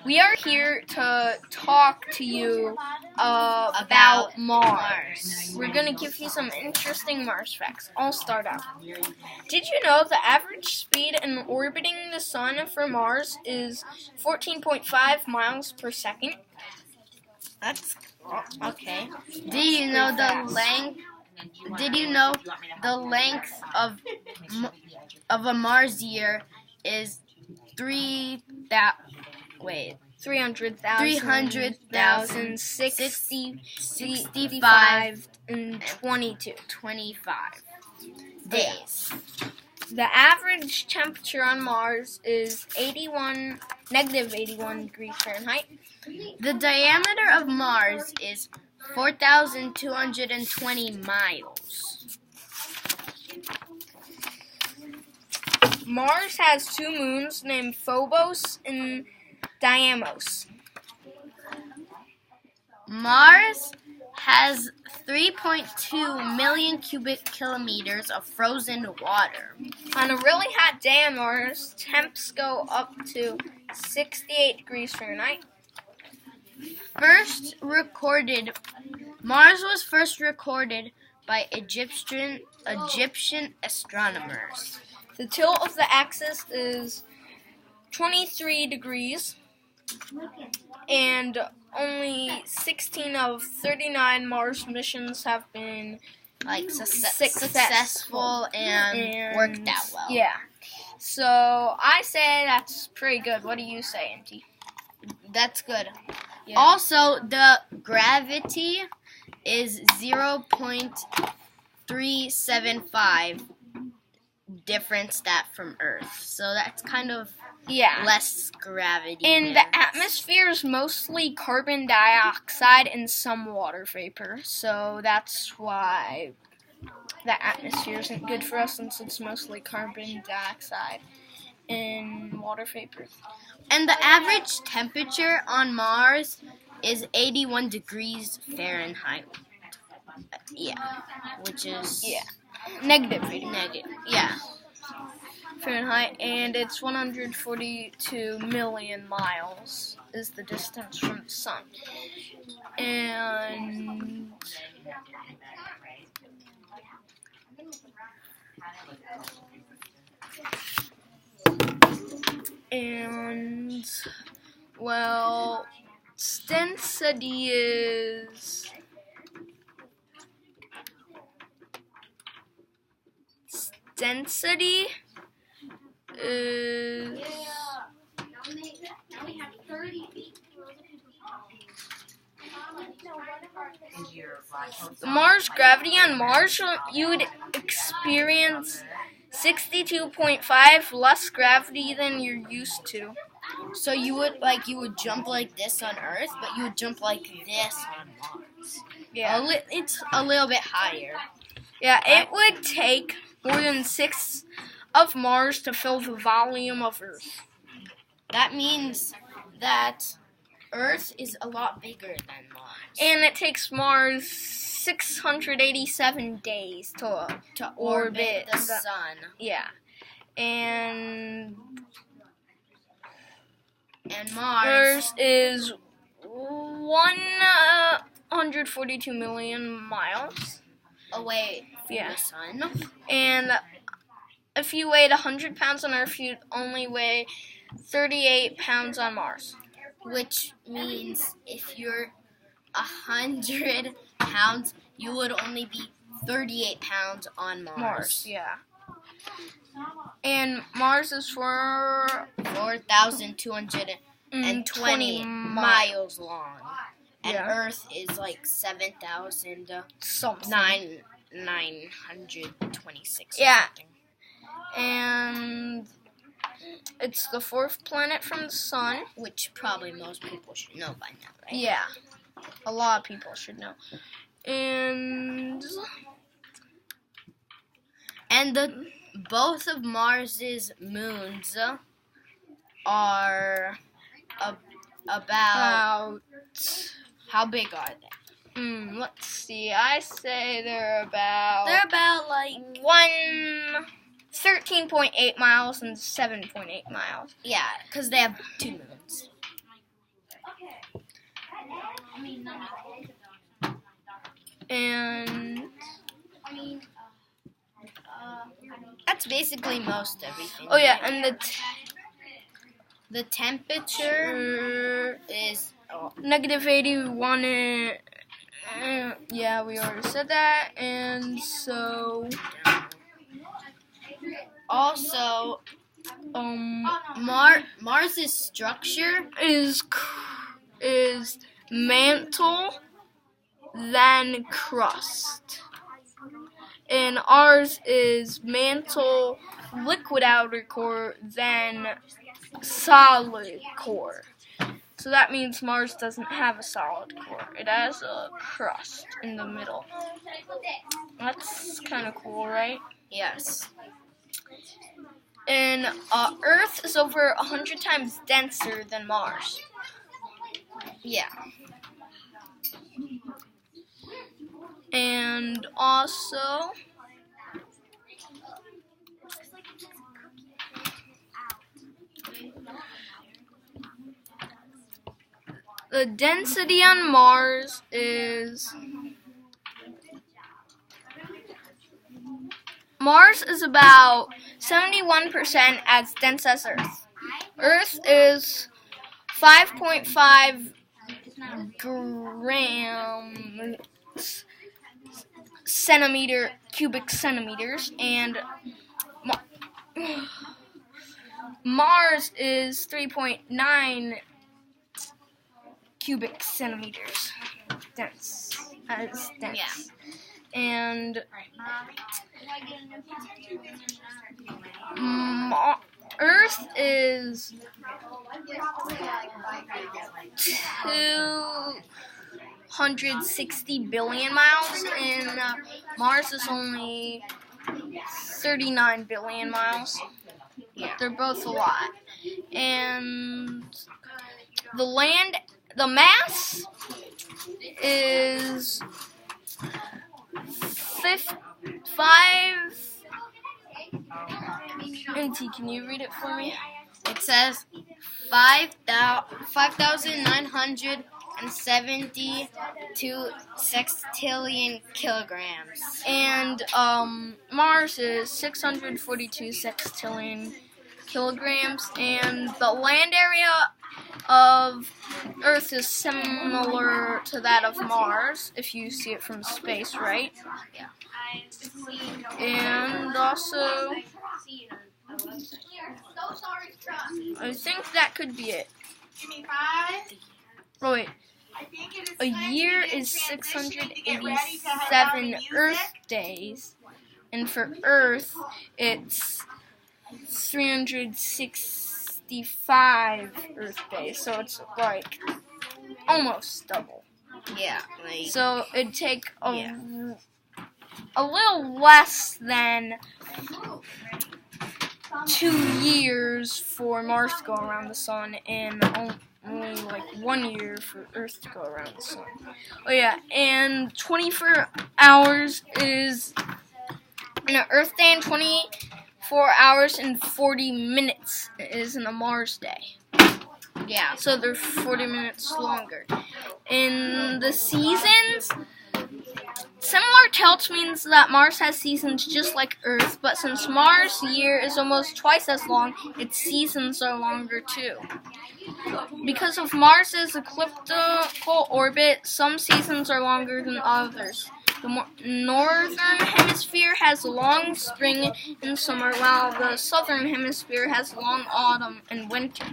We are here to talk to you about Mars. We're going to give you some interesting Mars facts. I'll start out. Did you know the average speed in orbiting the Sun for Mars is 14.5 miles per second? That's okay. Did you know the length of a Mars year is 300,065 and 25 days. The average temperature on Mars is negative 81 degrees Fahrenheit. The diameter of Mars is 4,220 miles. Mars has two moons named Phobos and Deimos. Mars has 3.2 million cubic kilometers of frozen water. On a really hot day on Mars, temps go up to 68 degrees Fahrenheit. Mars was first recorded by Egyptian astronomers. The tilt of the axis is 23 degrees, and only 16 of 39 Mars missions have been successful and worked out well. Yeah. So I say that's pretty good. What do you say, Auntie? That's good. Yeah. Also, the gravity is 0.375 difference that from Earth. So that's kind of less gravity. And the atmosphere is mostly carbon dioxide and some water vapor. So that's why the atmosphere isn't good for us, since it's mostly carbon dioxide and water vapor. And the average temperature on Mars is 81 degrees Fahrenheit. Which is negative Fahrenheit, and it's 142 million miles is the distance from the Sun. And well, density is Mars gravity. On Mars, you would experience 62.5 less gravity than you're used to. So you would jump like this on Earth, but you would jump like this on Mars. Yeah. It's a little bit higher. Yeah, it would take more than 6 of Mars to fill the volume of Earth. That means that Earth is a lot bigger than Mars. And it takes Mars 687 days to orbit the Sun. Yeah. And Mars is 142 million miles away from the Sun. And if you weighed 100 pounds on Earth, you'd only weigh 38 pounds on Mars. Which means if you're 100 pounds, you would only be 38 pounds on Mars. Yeah. And Mars is 4,220 miles long. And Earth is like 7,926. Yeah. And it's the fourth planet from the Sun. Which probably most people should know by now, right? Yeah. A lot of people should know. And both of Mars's moons are about how big are they? Let's see. I say they're about like 13.8 miles and 7.8 miles. Yeah, because they have two moons. And That's basically most everything. oh yeah, and The temperature is negative 81. Yeah, we already said that. And so also Mars's structure is mantle, then crust. And ours is mantle, liquid outer core, then solid core. So that means Mars doesn't have a solid core. It has a crust in the middle. That's kind of cool, right? yes. And Earth is over 100 times denser than Mars. Yeah. And also, the density on Mars is about 71% as dense as Earth. Earth is 5.5 grams cubic centimeters, and Mars is 3.9 cubic centimeters dense. Yeah. And Earth is 260 billion miles, and Mars is only 39 billion miles. Yeah. They're both a lot. And the mass is 5. NT, can you read it for me? It says 5,972 sextillion kilograms. And Mars is 642 sextillion kilograms, and the land area of Earth is similar to that of Mars, if you see it from space, right? Yeah. And also, I think that could be it. Oh wait, a year is 687 Earth days, and for Earth, it's 365 Earth days, so it's like almost double. Yeah. So it'd take a little less than 2 years for Mars to go around the sun, and only like 1 year for Earth to go around the sun. Oh yeah, and 24 hours is an Earth day, and 24 hours and 40 minutes is in a Mars day. Yeah. So they're 40 minutes longer. In the seasons, similar tilt means that Mars has seasons just like Earth, but since Mars' year is almost twice as long, its seasons are longer too. Because of Mars' elliptical orbit, some seasons are longer than others. The northern hemisphere has a long spring and summer, while the southern hemisphere has a long autumn and winter.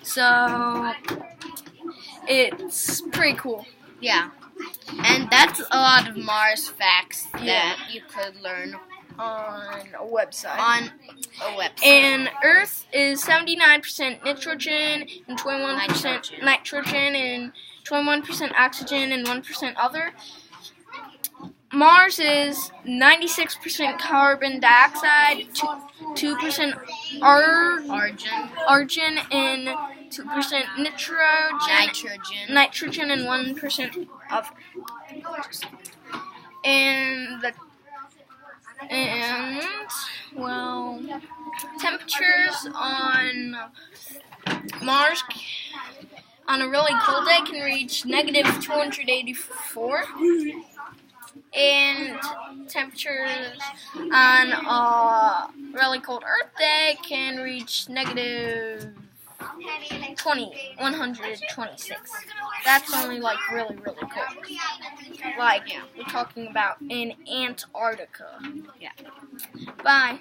So it's pretty cool. Yeah. And that's a lot of Mars facts that you could learn on a website. And Earth is 79% nitrogen and 21% nitrogen and 21% oxygen and 1% other. Mars is 96% carbon dioxide, 2% argon, and 2% nitrogen, and 1% other. Temperatures on Mars on a really cold day can reach negative 284. And temperatures on a really cold Earth day can reach negative 126. That's only like really, really cold. Like, we're talking about in Antarctica. Yeah. Bye.